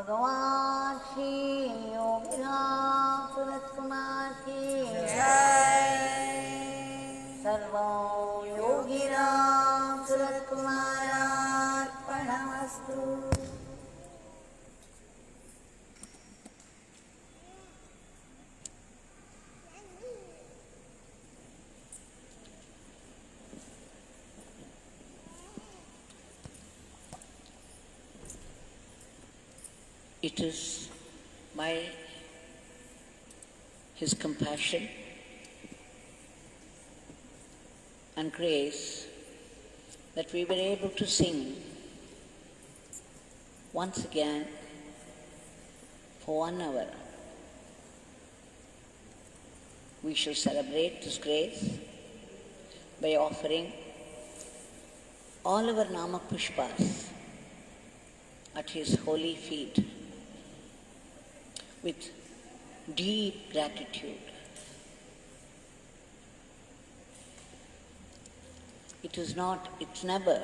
Bhagwan Shri Yogi Ramsuratkumar ki Jai. Sarvam Yogi Ramsuratkumar Arpanamastu. It is by His compassion and grace that we were able to sing once again for 1 hour. We shall celebrate this grace by offering all our Nama Pushpas at His holy feet with deep gratitude. It's never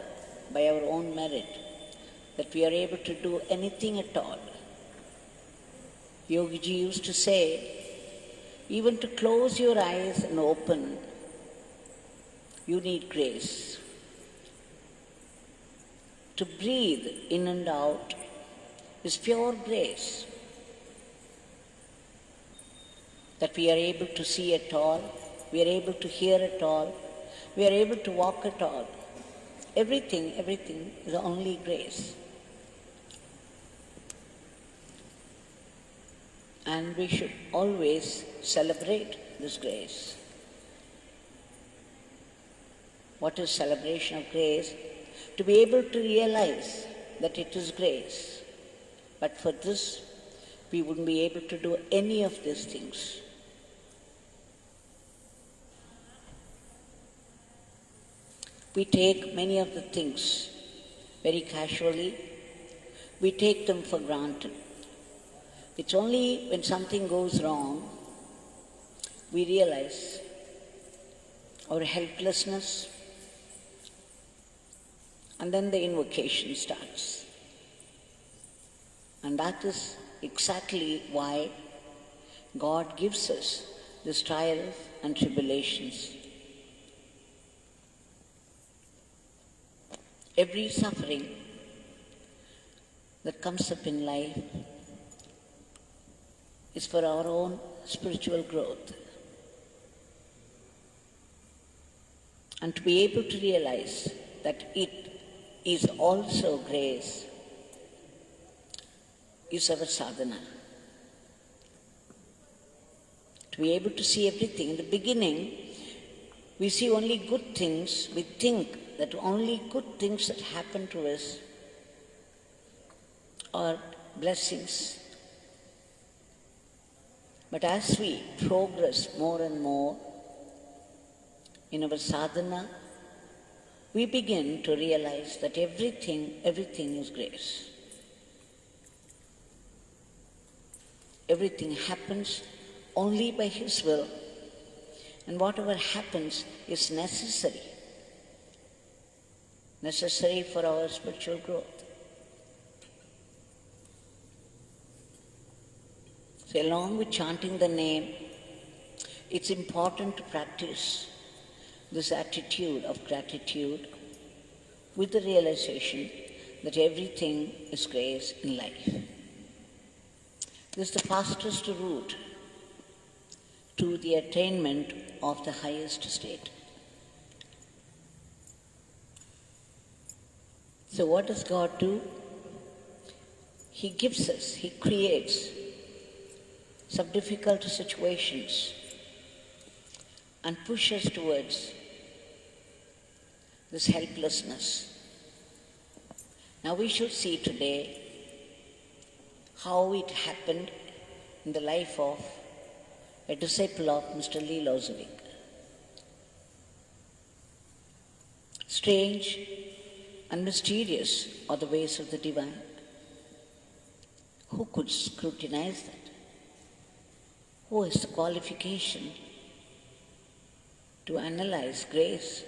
by our own merit that we are able to do anything at all. Yogiji used to say, even to close your eyes and open, you need grace. To breathe in and out is pure grace. That we are able to see at all, we are able to hear at all, we are able to walk at all. Everything is only grace. And we should always celebrate this grace. What is celebration of grace? To be able to realize that it is grace. But for this, we wouldn't be able to do any of these things. We take many of the things very casually. We take them for granted. It's only when something goes wrong, we realize our helplessness, and then the invocation starts. And that is exactly why God gives us these trials and tribulations. Every suffering that comes up in life is for our own spiritual growth. And to be able to realize that it is also grace is our sadhana. To be able to see everything. In the beginning, we see only good things. We think that only good things that happen to us are blessings. But as we progress more and more in our sadhana, we begin to realize that everything is grace. Everything happens only by His will, and whatever happens is necessary for our spiritual growth. So along with chanting the name, it's important to practice this attitude of gratitude with the realization that everything is grace in life. This is the fastest route to the attainment of the highest state. So what does God do? He gives us, He creates some difficult situations and pushes towards this helplessness. Now we should see today how it happened in the life of a disciple of Mr. Lee Lozowick. Strange and mysterious are the ways of the divine. Who could scrutinize that? Who has the qualification to analyze grace?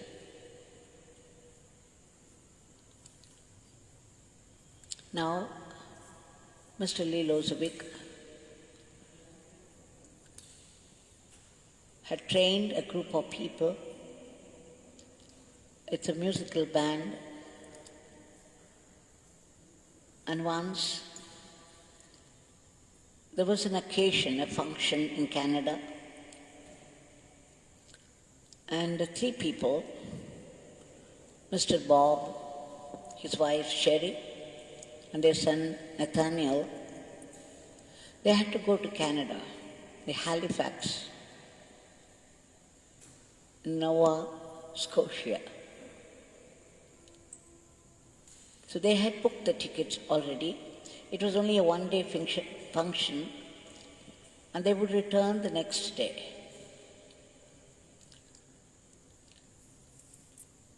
Now, Mr. Lee Lozowick had trained a group of people. It's a musical band. And once there was an occasion, a function in Canada, and the three people, Mr. Bob, his wife Sherry, and their son Nathaniel, they had to go to Canada, the Halifax, Nova Scotia. So they had booked the tickets already. It was only a one-day function, and they would return the next day.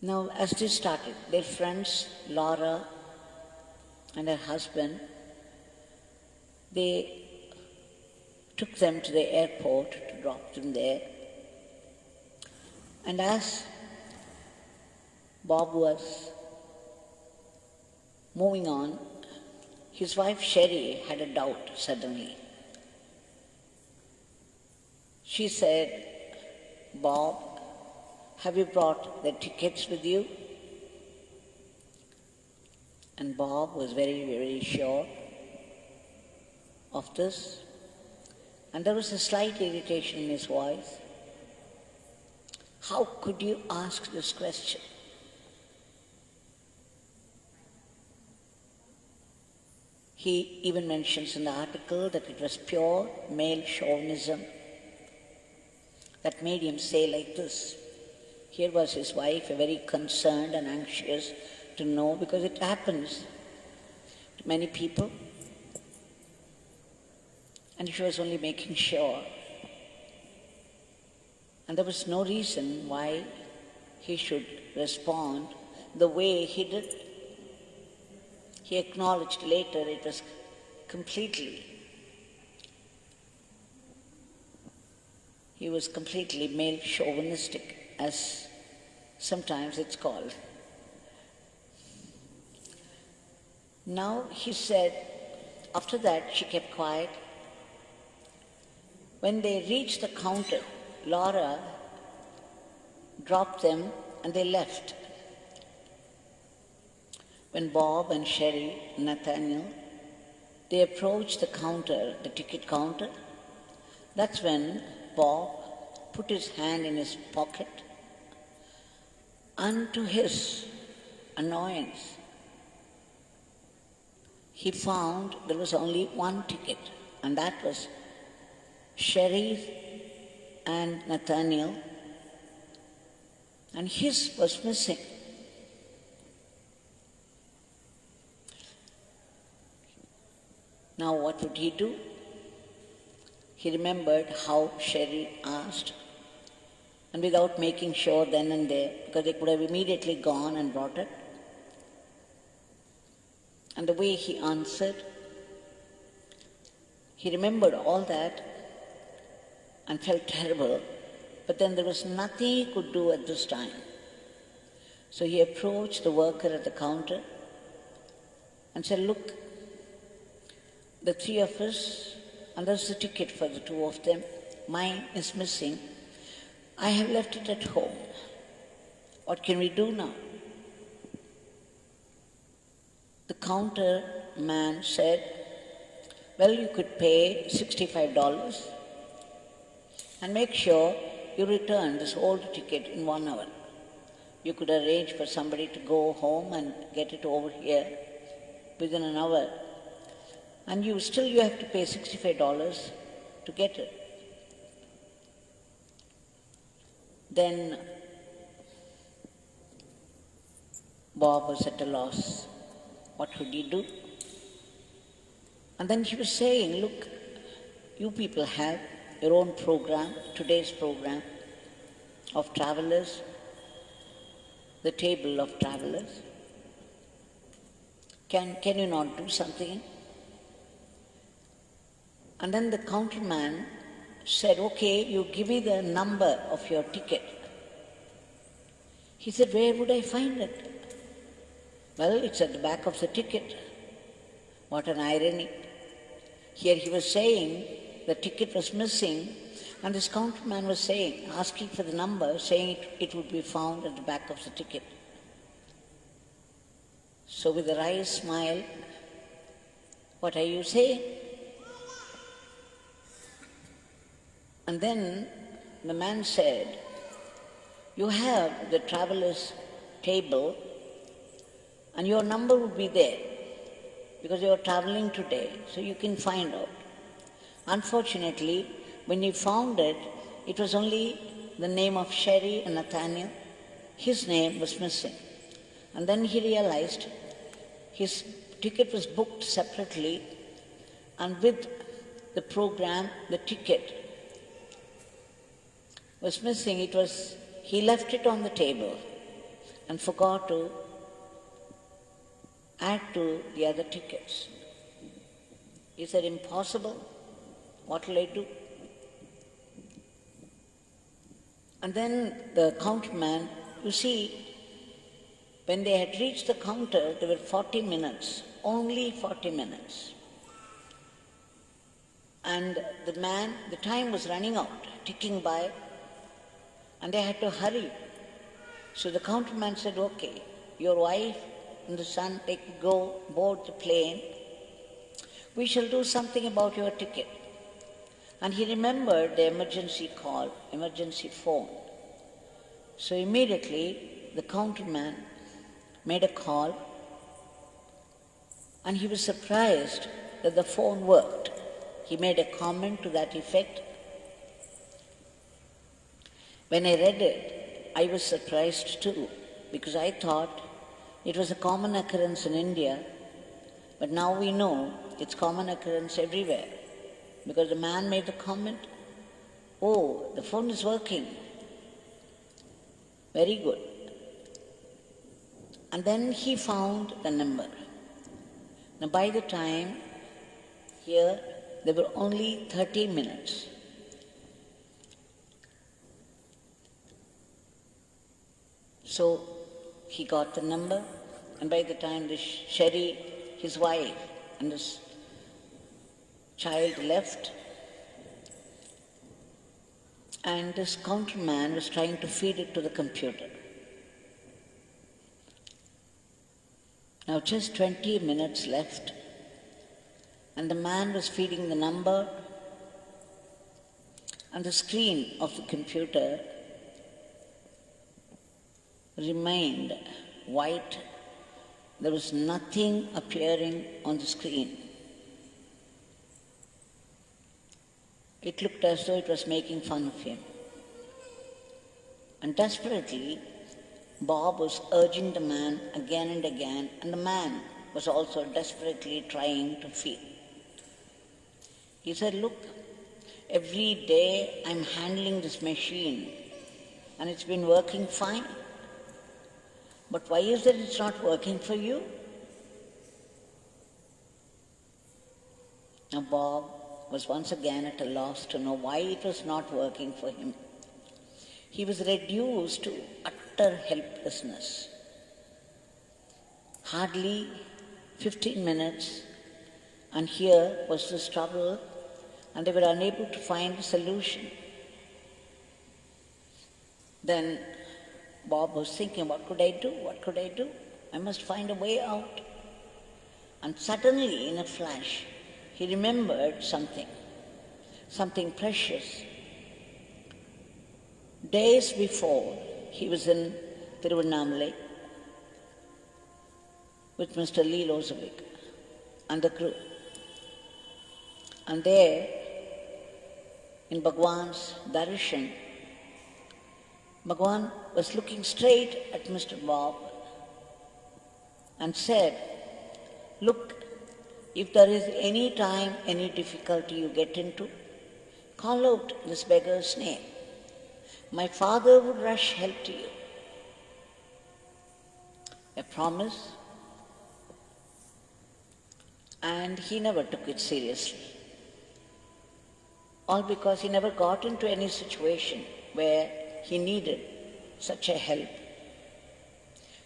Now, as this started, their friends, Laura and her husband, they took them to the airport to drop them there. And as Bob was moving on, his wife Sherry had a doubt suddenly. She said, "Bob, have you brought the tickets with you?" And Bob was very, very sure of this. And there was a slight irritation in his voice. How could you ask this question? He even mentions in the article that it was pure male chauvinism that made him say like this. Here was his wife, very concerned and anxious to know, because it happens to many people. And she was only making sure. And there was no reason why he should respond the way he did. He acknowledged later it was he was completely male chauvinistic, as sometimes it's called. Now he said, after that she kept quiet. When they reached the counter, Laura dropped them and they left. When Bob and Sherry, Nathaniel, they approached the counter, the ticket counter, that's when Bob put his hand in his pocket, and to his annoyance, he found there was only one ticket, and that was Sherry's and Nathaniel, and his was missing. Now what would he do? He remembered how Sherry asked, and without making sure then and there, because they could have immediately gone and brought it, and the way he answered, he remembered all that and felt terrible, but then there was nothing he could do at this time. So he approached the worker at the counter and said, "Look, the three of us, and there's the ticket for the two of them. Mine is missing. I have left it at home. What can we do now?" The counter man said, "Well, you could pay $65 and make sure you return this old ticket in 1 hour. You could arrange for somebody to go home and get it over here within an hour. And you have to pay $65 to get it." Then Bob was at a loss. What would he do? And then he was saying, "Look, you people have your own program, today's program of travelers, the table of travelers. Can you not do something?" And then the counterman said, "Okay, you give me the number of your ticket." He said, "Where would I find it?" "Well, it's at the back of the ticket." What an irony. Here he was saying the ticket was missing, and this counterman was saying, asking for the number, saying it would be found at the back of the ticket. So with a wry smile, "What are you saying?" And then the man said, "You have the traveler's table and your number would be there because you are traveling today, so you can find out." Unfortunately, when he found it, it was only the name of Sherry and Nathaniel. His name was missing. And then he realized his ticket was booked separately, and with the program, the ticket was missing. He left it on the table and forgot to add to the other tickets. He said, "Impossible. What will I do?" And then the counterman, you see, when they had reached the counter, there were 40 minutes, only 40 minutes. And the time was running out, ticking by, and they had to hurry. So the counterman said, "Okay, your wife and the son, they could go board the plane. We shall do something about your ticket." And he remembered the emergency call, emergency phone. So immediately the counterman made a call, and he was surprised that the phone worked. He made a comment to that effect. When I read it, I was surprised too, because I thought it was a common occurrence in India, but now we know it's common occurrence everywhere, because the man made the comment, "Oh, the phone is working. Very good." And then he found the number. Now by the time here, there were only 30 minutes. So he got the number, and by the time the Sherry, his wife, and his child left, and this counterman was trying to feed it to the computer. Now just 20 minutes left, and the man was feeding the number, and the screen of the computer remained white. There was nothing appearing on the screen. It looked as though it was making fun of him. And desperately, Bob was urging the man again and again, and the man was also desperately trying to feed. He said, "Look, every day I'm handling this machine, and it's been working fine. But why is it it's not working for you?" Now Bob was once again at a loss to know why it was not working for him. He was reduced to utter helplessness. Hardly 15 minutes, and here was this trouble, and they were unable to find a solution. Then Bob was thinking, what could I do? What could I do? I must find a way out. And suddenly, in a flash, he remembered something precious. Days before, he was in Tiruvannamalai with Mr. Lee Lozowick and the crew. And there, in Bhagwan's Darshan, Bhagwan was looking straight at Mr. Bob and said, "Look, if there is any time, any difficulty you get into, call out this beggar's name. My father would rush help to you." A promise, and he never took it seriously. All because he never got into any situation where he needed such a help.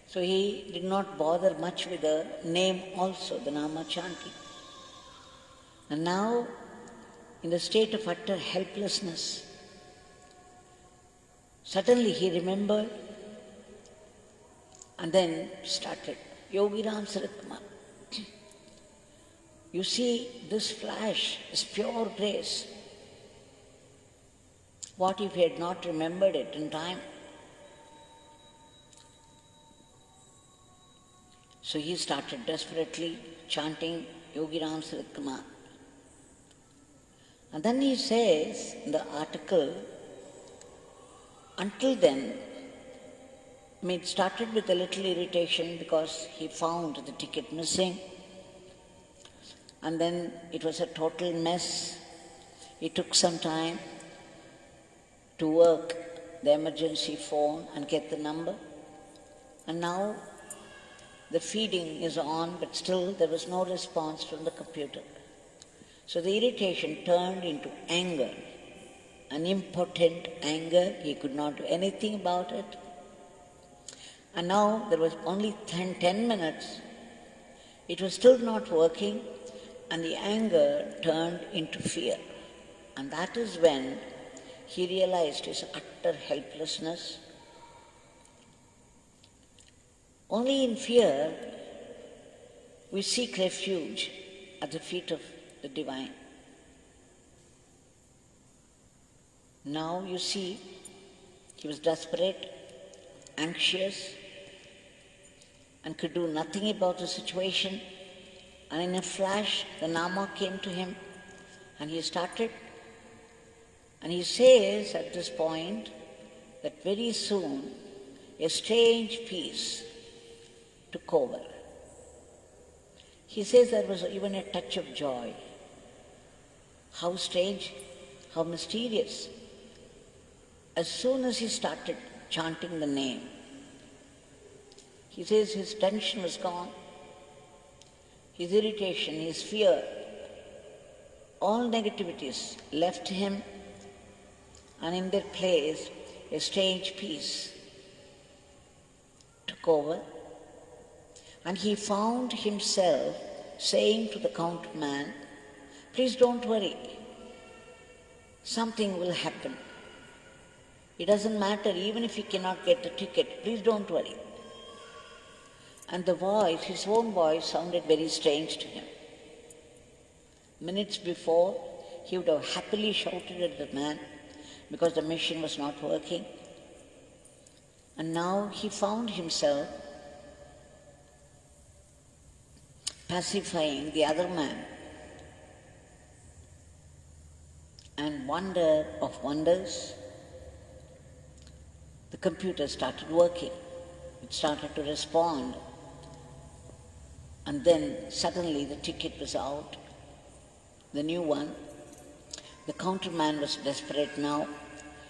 So he did not bother much with the name also, the Nama chanting. And now, in the state of utter helplessness, suddenly he remembered and then started. Yogi Ramsuratkumar, you see this flash, this pure grace. What if he had not remembered it in time? So he started desperately chanting Yogi Ramsuratkumar. And then he says in the article, until then, it started with a little irritation because he found the ticket missing. And then it was a total mess. It took some time to work the emergency phone and get the number. And now the feeding is on, but still there was no response from the computer. So the irritation turned into anger, an impotent anger. He could not do anything about it. And now there was only 10 minutes. It was still not working, and the anger turned into fear. And that is when he realized his utter helplessness. Only in fear we seek refuge at the feet of the divine. Now you see, he was desperate, anxious, and could do nothing about the situation. And in a flash, the Nama came to him, and he started. And he says at this point that very soon a strange peace took over. He says there was even a touch of joy. How strange, how mysterious. As soon as he started chanting the name, he says his tension was gone, his irritation, his fear, all negativities left him, and in their place a strange peace took over. And he found himself saying to the counterman, please don't worry, something will happen. It doesn't matter, even if you cannot get the ticket, please don't worry. And the voice, his own voice, sounded very strange to him. Minutes before, he would have happily shouted at the man because the machine was not working. And now he found himself pacifying the other man. And wonder of wonders, the computer started working. It started to respond. And then suddenly the ticket was out, the new one. The counterman was desperate now.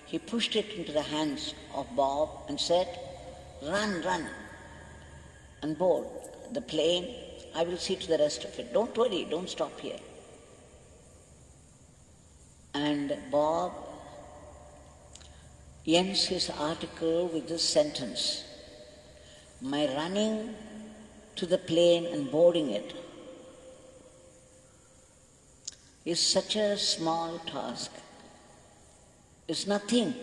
He pushed it into the hands of Bob and said, run, run, and board the plane. I will see to the rest of it. Don't worry, don't stop here. And Bob ends his article with this sentence, my running to the plane and boarding it is such a small task. It's nothing.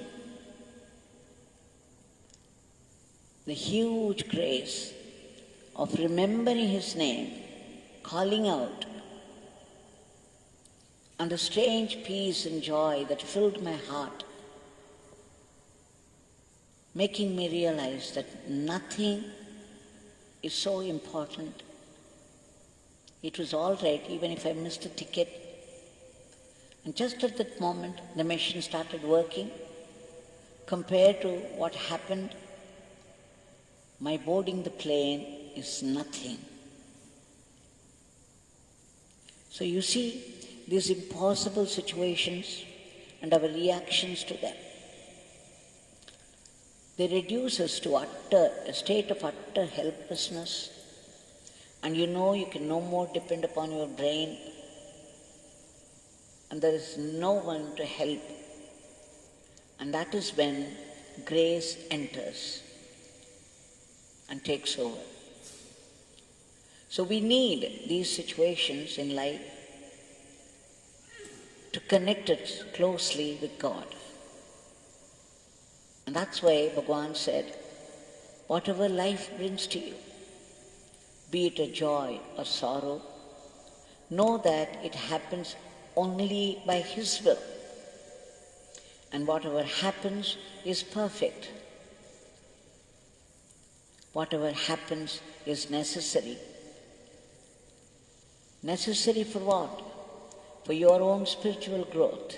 The huge grace of remembering his name, calling out, and the strange peace and joy that filled my heart, making me realize that nothing is so important. It was all right even if I missed a ticket. And just at that moment, the machine started working. Compared to what happened, my boarding the plane is nothing. So you see, these impossible situations and our reactions to them, they reduce us to a state of utter helplessness, and you know you can no more depend upon your brain, and there is no one to help. And that is when grace enters and takes over. So we need these situations in life connected closely with God. And that's why Bhagwan said, whatever life brings to you, be it a joy or sorrow, know that it happens only by His will. And whatever happens is perfect. Whatever happens is necessary. Necessary for what? For your own spiritual growth.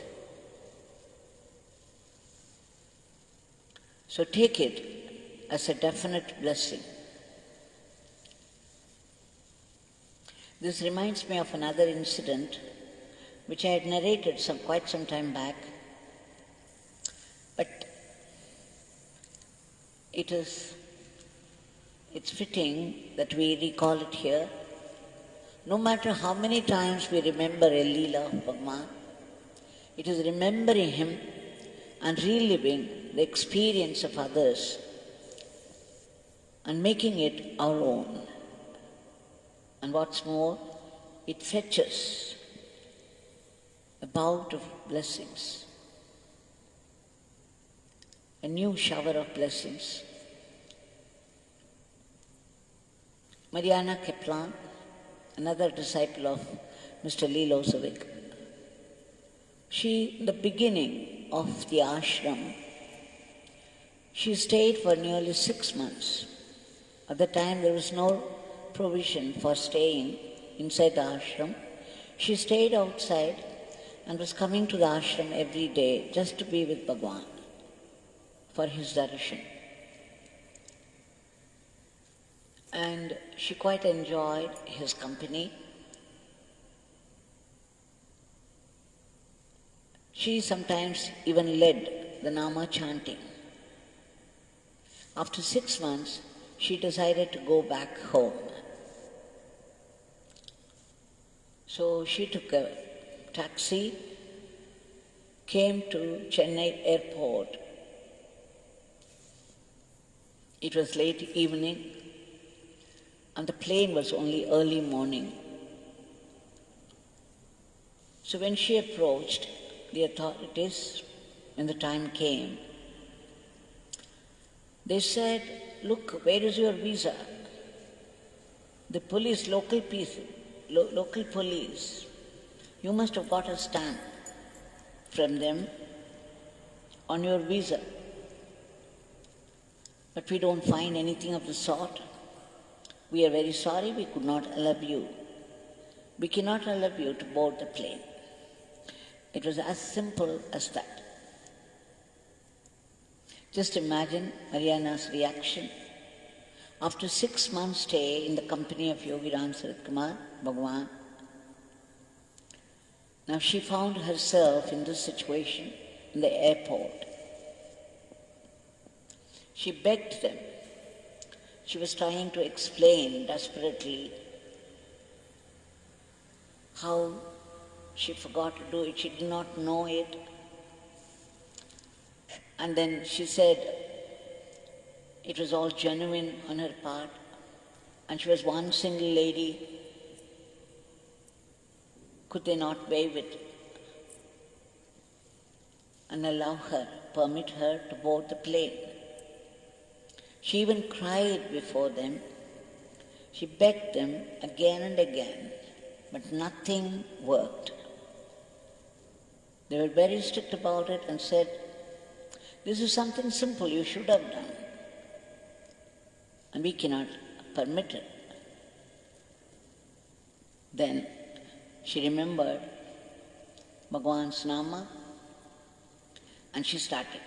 So take it as a definite blessing. This reminds me of another incident which I had narrated quite some time back, but it's fitting that we recall it here. No matter how many times we remember a Leela of Bhagwan, it is remembering him and reliving the experience of others and making it our own. And what's more, it fetches a bout of blessings, a new shower of blessings. Mariana Keplan, another disciple of Mr. Lee Lozowick, in the beginning of the ashram, she stayed for nearly 6 months. At the time there was no provision for staying inside the ashram. She stayed outside and was coming to the ashram every day just to be with Bhagwan for his darshan. And she quite enjoyed his company. She sometimes even led the Nama chanting. After 6 months, she decided to go back home. So she took a taxi, came to Chennai Airport. It was late evening, and the plane was only early morning. So when she approached the authorities, when the time came, they said, "Look, where is your visa?" The police, local police, you must have got a stamp from them on your visa. But we don't find anything of the sort. We are very sorry, we could not allow you. We cannot allow you to board the plane. It was as simple as that. Just imagine Mariana's reaction. After 6 months' stay in the company of Yogi Ramsuratkumar, Bhagwan, now she found herself in this situation in the airport. She begged them. She was trying to explain desperately how she forgot to do it. She did not know it. And then she said it was all genuine on her part, and she was one single lady. Could they not waive it and allow her, permit her to board the plane? She even cried before them. She begged them again and again, but nothing worked. They were very strict about it and said, "This is something simple you should have done, and we cannot permit it." Then she remembered Bhagwan's Nama, and she started,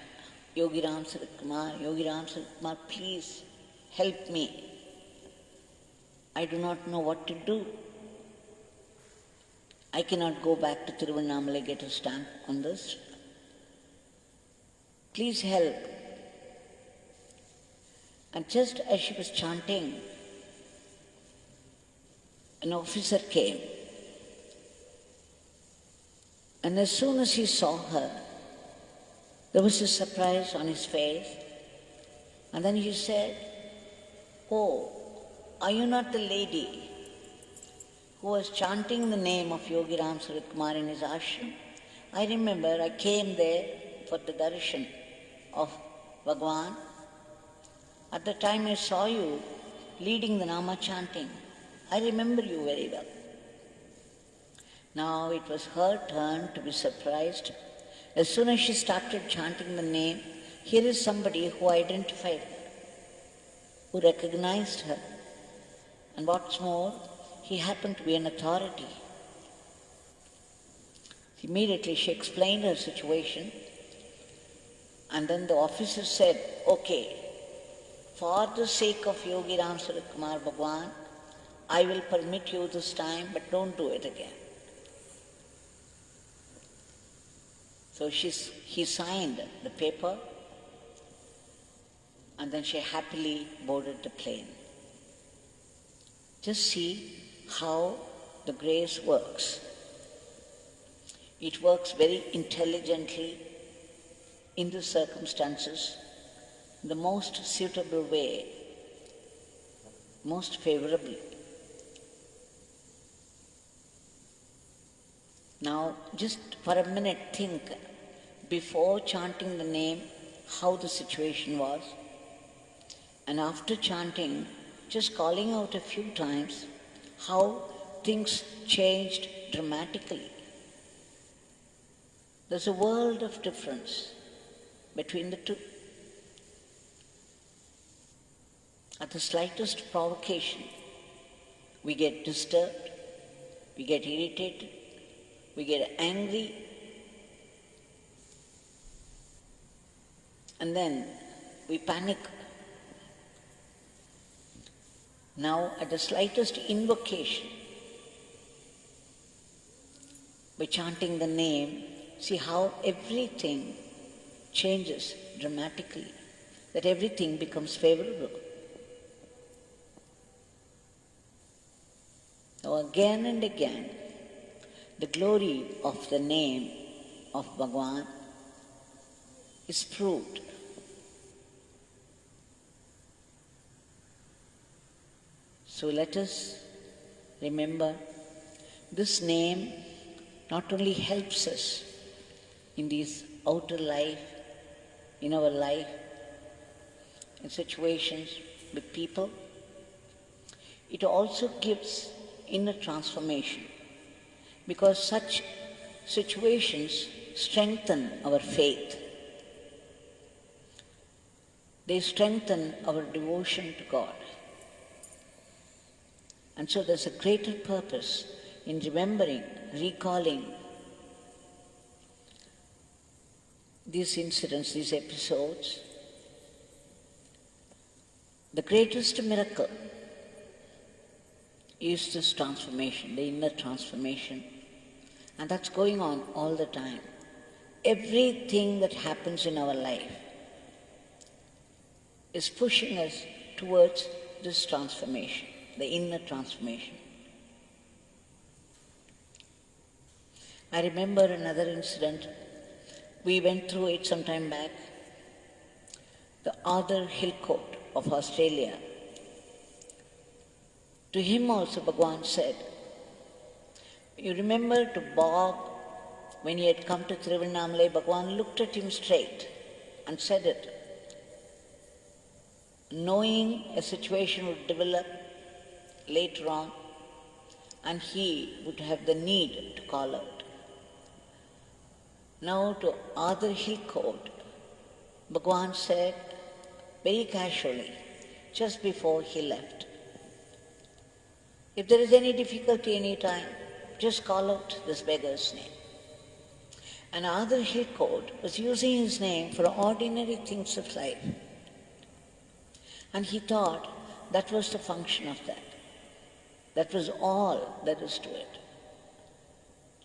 "Yogi Ramsuratkumar, please help me. I do not know what to do. I cannot go back to Tiruvannamalai, get a stamp on this. Please help." And just as she was chanting, an officer came. And as soon as he saw her, there was a surprise on his face. And then he said, "Oh, are you not the lady who was chanting the name of Yogi Ramsuratkumar in his ashram? I remember I came there for the Darshan of Bhagwan. At the time I saw you leading the Nama chanting. I remember you very well. Now it was her turn to be surprised. As soon as she started chanting the name, here is somebody who identified her, who recognized her. And what's more, he happened to be an authority. Immediately she explained her situation, and then the officer said, okay, for the sake of Yogi Ramsuratkumar Bhagwan, I will permit you this time, but don't do it again. So he signed the paper, and then she happily boarded the plane. Just see how the grace works. It works very intelligently in the circumstances, the most suitable way, most favorably. Now, just for a minute think, before chanting the name, how the situation was, and after chanting, just calling out a few times, how things changed dramatically. There's a world of difference between the two. At the slightest provocation, we get disturbed, we get irritated, we get angry, and then we panic. Now, at the slightest invocation, by chanting the name, see how everything changes dramatically, that everything becomes favorable. Now, again and again, the glory of the name of Bhagwan is proved. So let us remember, this name not only helps us in this outer life, in our life, in situations with people, it also gives inner transformation, because such situations strengthen our faith. They strengthen our devotion to God. And so there's a greater purpose in remembering, recalling these incidents, these episodes. The greatest miracle is this transformation, the inner transformation. And that's going on all the time. Everything that happens in our life is pushing us towards this transformation, the inner transformation. I remember another incident. We went through it some time back. The Arthur Hillcoat of Australia. To him also Bhagwan said, you remember to Bob, when he had come to Tiruvannamalai, Bhagwan looked at him straight and said it, knowing a situation would develop later on and he would have the need to call out. Now to Arthur Hillcoat, Bhagwan said very casually, just before he left, if there is any difficulty any time, just call out this beggar's name. And Arthur Hillcoat was using his name for ordinary things of life. And he thought that was the function of that. That was all that is to it,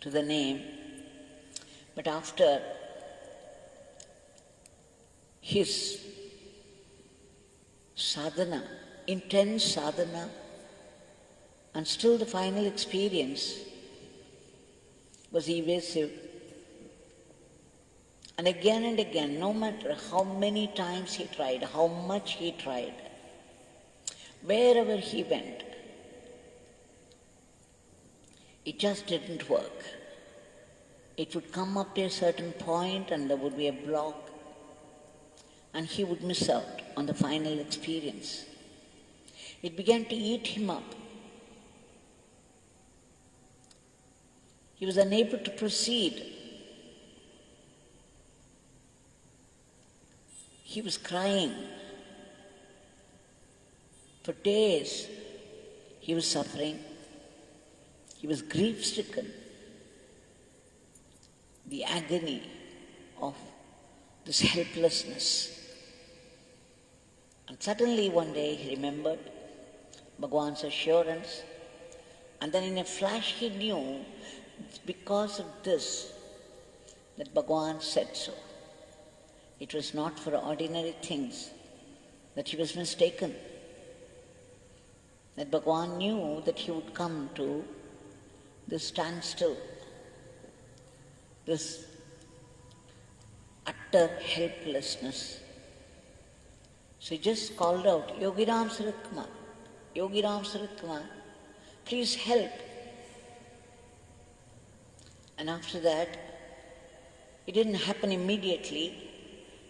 to the name. But after his sadhana, intense sadhana, and still the final experience was evasive. And again, no matter how many times he tried, how much he tried, wherever he went, it just didn't work. it would come up to a certain point and there would be a block and he would miss out on the final experience. It began to eat him up. He was unable to proceed. He was crying. For days, he was suffering. He was grief-stricken. The agony of this helplessness. And suddenly one day he remembered Bhagwan's assurance, and then in a flash he knew it's because of this that Bhagwan said so. It was not for ordinary things that he was mistaken. That Bhagwan knew that he would come to this standstill, this utter helplessness. So he just called out, Yogi Ramsuratkumar, Yogi Ramsuratkumar, please help. And after that, it didn't happen immediately,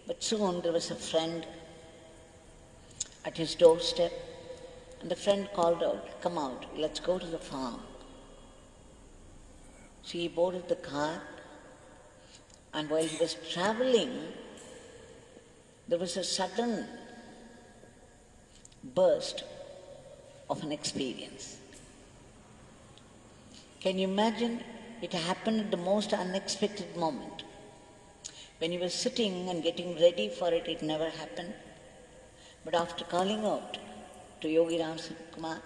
but soon there was a friend at his doorstep, and the friend called out, come out, let's go to the farm. So he boarded the car, and while he was traveling, there was a sudden burst of an experience. Can you imagine? It happened at the most unexpected moment. When he was sitting and getting ready for it, it never happened. But after calling out to Yogi Ramsuratkumar,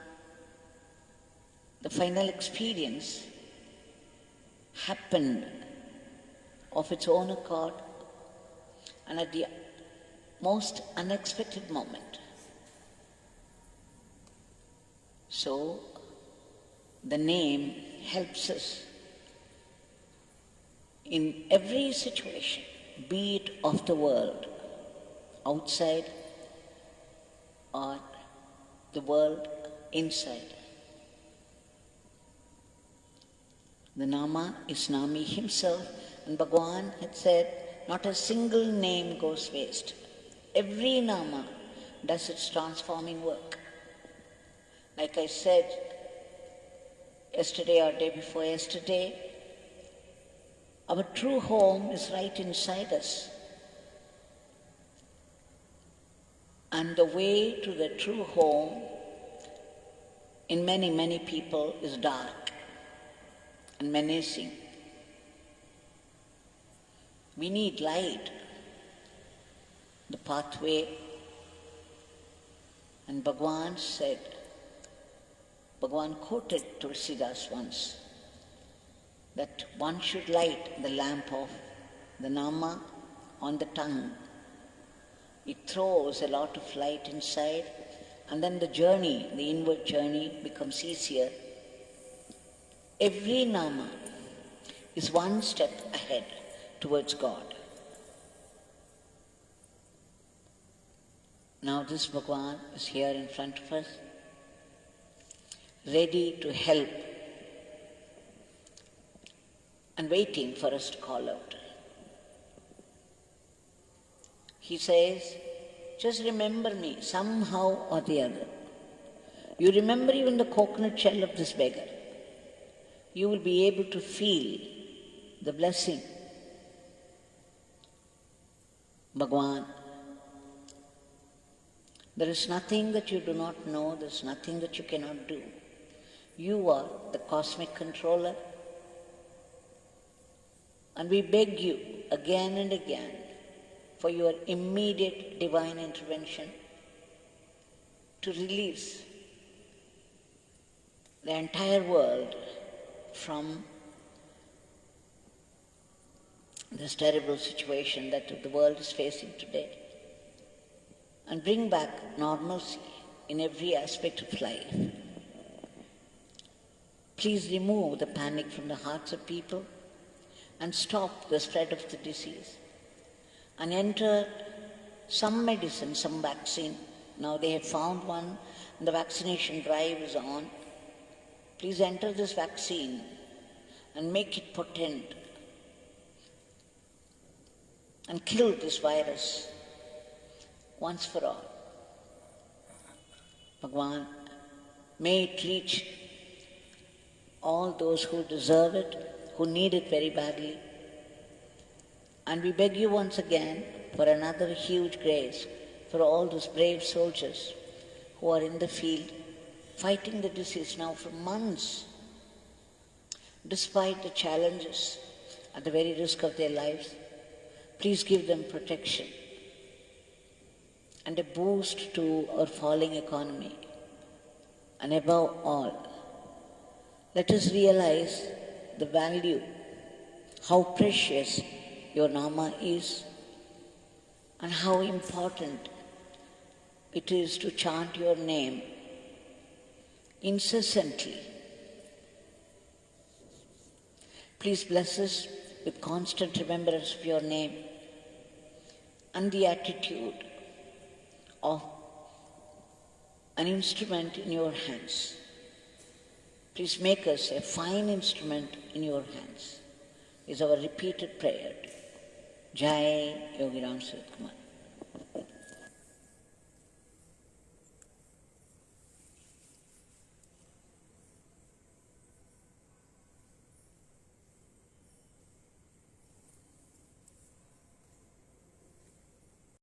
the final experience happened of its own accord and at the most unexpected moment. So, the name helps us in every situation, be it of the world, outside, or the world inside. The Nama is Nami himself, and Bhagwan had said, not a single name goes waste. Every Nama does its transforming work. Like I said yesterday or day before yesterday, our true home is right inside us. And the way to the true home in many, many people is dark and menacing. We need light, the pathway. And Bhagwan said, Bhagwan quoted Tulsidas once, that one should light the lamp of the Nama on the tongue. It throws a lot of light inside, and then the journey, the inward journey, becomes easier. Every Nama is one step ahead towards God. Now this Bhagwan is here in front of us, ready to help and waiting for us to call out. He says, just remember me somehow or the other. You remember even the coconut shell of this beggar. You will be able to feel the blessing. Bhagwan, there is nothing that you do not know, there is nothing that you cannot do. You are the cosmic controller. And we beg you again and again for your immediate divine intervention to release the entire world from this terrible situation that the world is facing today and bring back normalcy in every aspect of life. Please remove the panic from the hearts of people and stop the spread of the disease. And enter some medicine, some vaccine. Now they have found one, and the vaccination drive is on. Please enter this vaccine and make it potent and kill this virus once for all. Bhagwan, may it reach all those who deserve it, who need it very badly. And we beg you once again for another huge grace for all those brave soldiers who are in the field fighting the disease now for months, despite the challenges, at the very risk of their lives. Please give them protection and a boost to our falling economy. And above all, let us realize the value, how precious your Nama is, and how important it is to chant your name incessantly. Please bless us with constant remembrance of your name and the attitude of an instrument in your hands. Please make us a fine instrument in your hands, is our repeated prayer. Jai Yogi Ramsuratkumar.